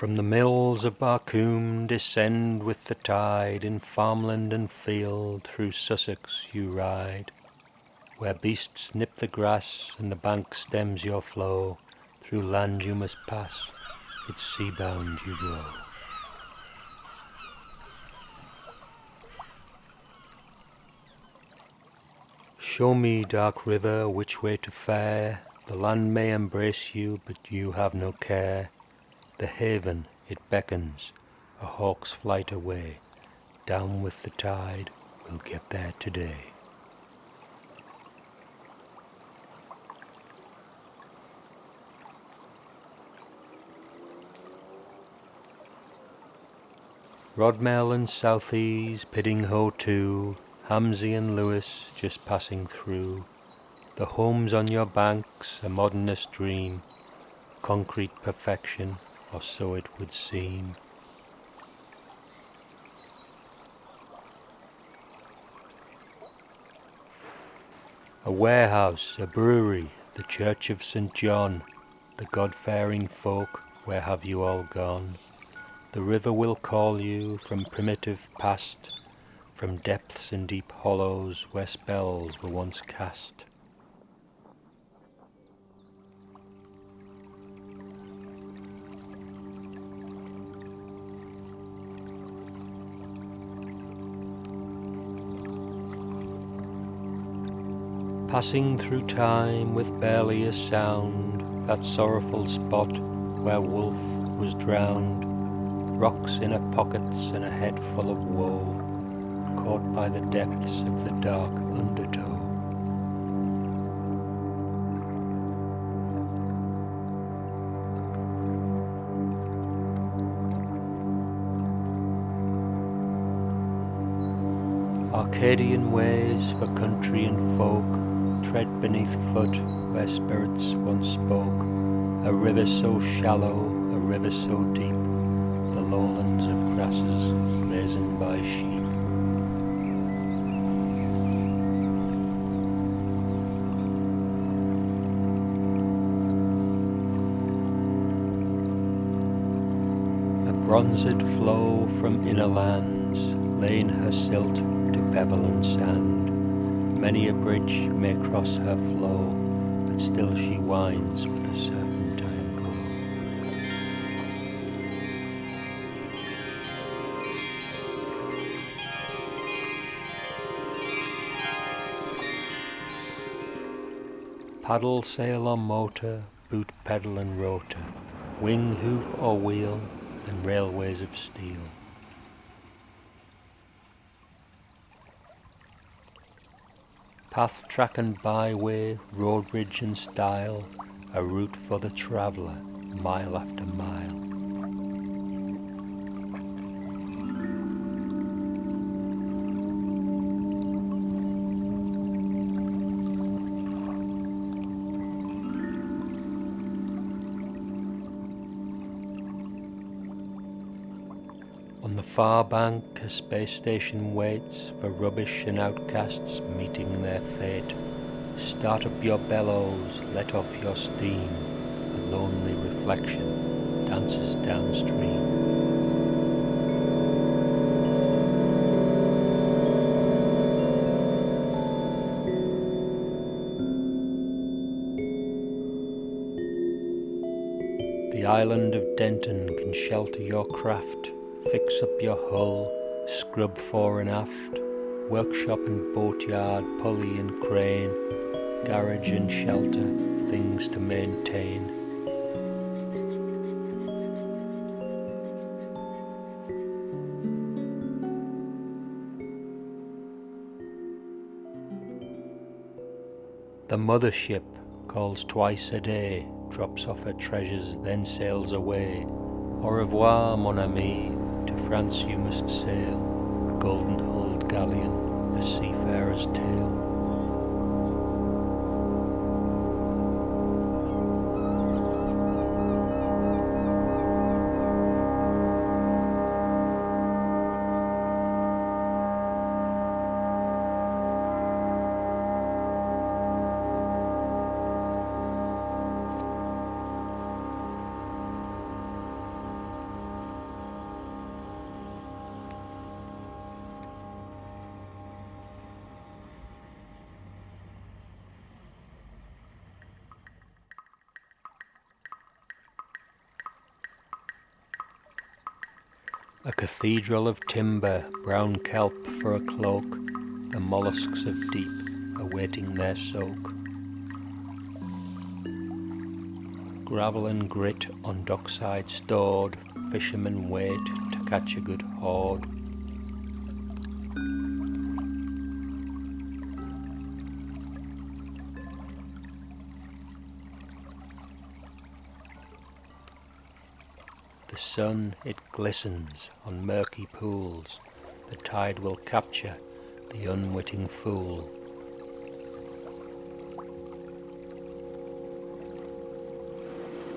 From the mills of Barcombe descend with the tide, in farmland and field through Sussex you ride, where beasts nip the grass and the bank stems your flow, through land you must pass, its sea-bound you go. Show me, dark river, which way to fare, the land may embrace you, but you have no care. The haven, it beckons, a hawk's flight away, down with the tide, we'll get there today. Rodmell and Southease, Pidding Ho too, Hamsey and Lewis just passing through. The homes on your banks, a modernist dream, concrete perfection, or so it would seem. A warehouse, a brewery, the church of St. John, the God-fearing folk, where have you all gone? The river will call you from primitive past, from depths and deep hollows where spells were once cast. Passing through time with barely a sound, that sorrowful spot where Wolfe was drowned, rocks in her pockets and a head full of woe, caught by the depths of the dark undertow. Arcadian ways for country and folk tread beneath foot where spirits once spoke. A river so shallow, a river so deep, the lowlands of grasses grazing by sheep. A bronzed flow from inner lands, laying her silt to pebble and sand. Many a bridge may cross her flow, but still she winds with a serpentine glow. Paddle, sail or motor, boot, pedal and rotor, wing, hoof or wheel, and railways of steel. Path, track and byway, road, bridge and stile, a route for the traveller, mile after mile. On the far bank a space station waits for rubbish and outcasts meeting their fate. Start up your bellows, let off your steam, a lonely reflection dances downstream. The island of Denton can shelter your craft. Fix up your hull, scrub fore and aft, workshop and boatyard, pulley and crane, garage and shelter, things to maintain. The mothership calls twice a day, drops off her treasures, then sails away. Au revoir, mon ami, to France you must sail, golden-hulled galleon, a seafarer's tale. A cathedral of timber, brown kelp for a cloak, the mollusks of deep awaiting their soak. Gravel and grit on dockside stored, fishermen wait to catch a good hoard. The sun, it glistens on murky pools, the tide will capture the unwitting fool.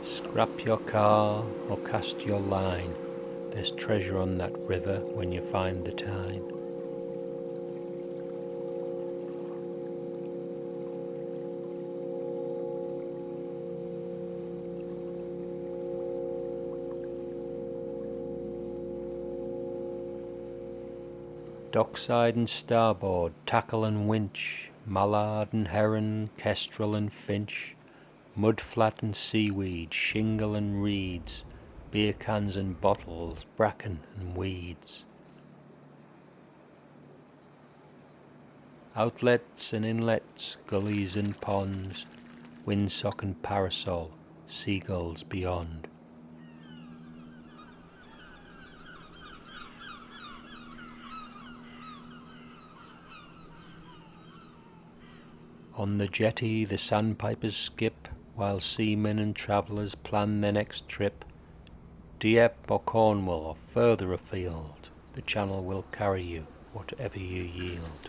Scrap your car or cast your line, there's treasure on that river when you find the time. Dockside and starboard, tackle and winch, mallard and heron, kestrel and finch, mudflat and seaweed, shingle and reeds, beer cans and bottles, bracken and weeds. Outlets and inlets, gullies and ponds, windsock and parasol, seagulls beyond. On the jetty the sandpipers skip, while seamen and travellers plan their next trip. Dieppe or Cornwall or further afield, the channel will carry you, whatever you yield.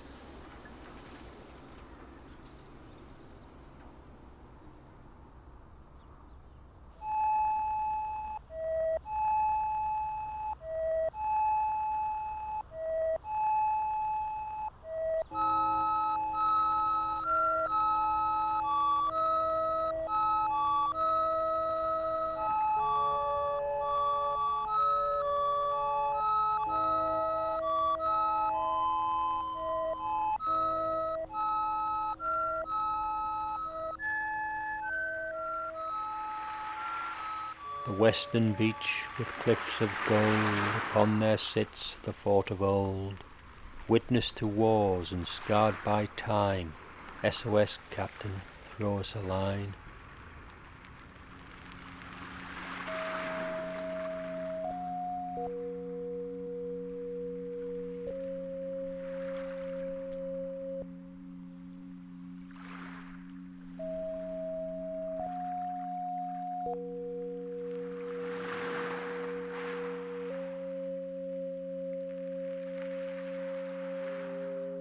The western beach with cliffs of gold, upon there sits the fort of old, witness to wars and scarred by time. SOS Captain, throw us a line.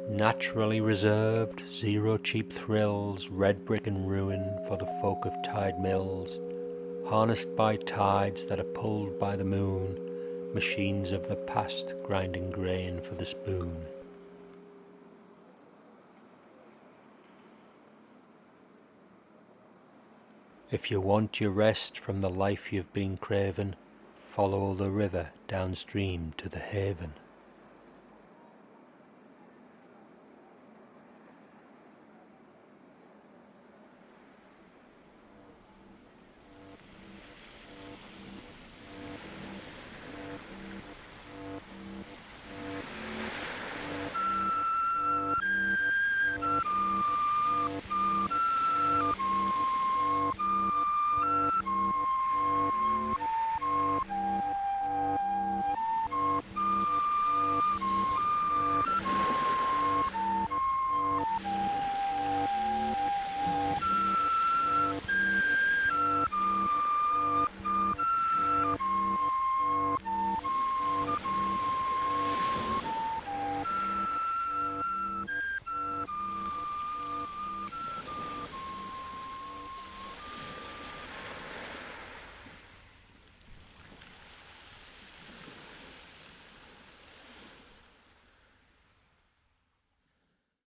Naturally reserved, zero cheap thrills, red brick and ruin for the folk of tide mills, harnessed by tides that are pulled by the moon, machines of the past grinding grain for the spoon. If you want your rest from the life you've been craving, follow the river downstream to the haven.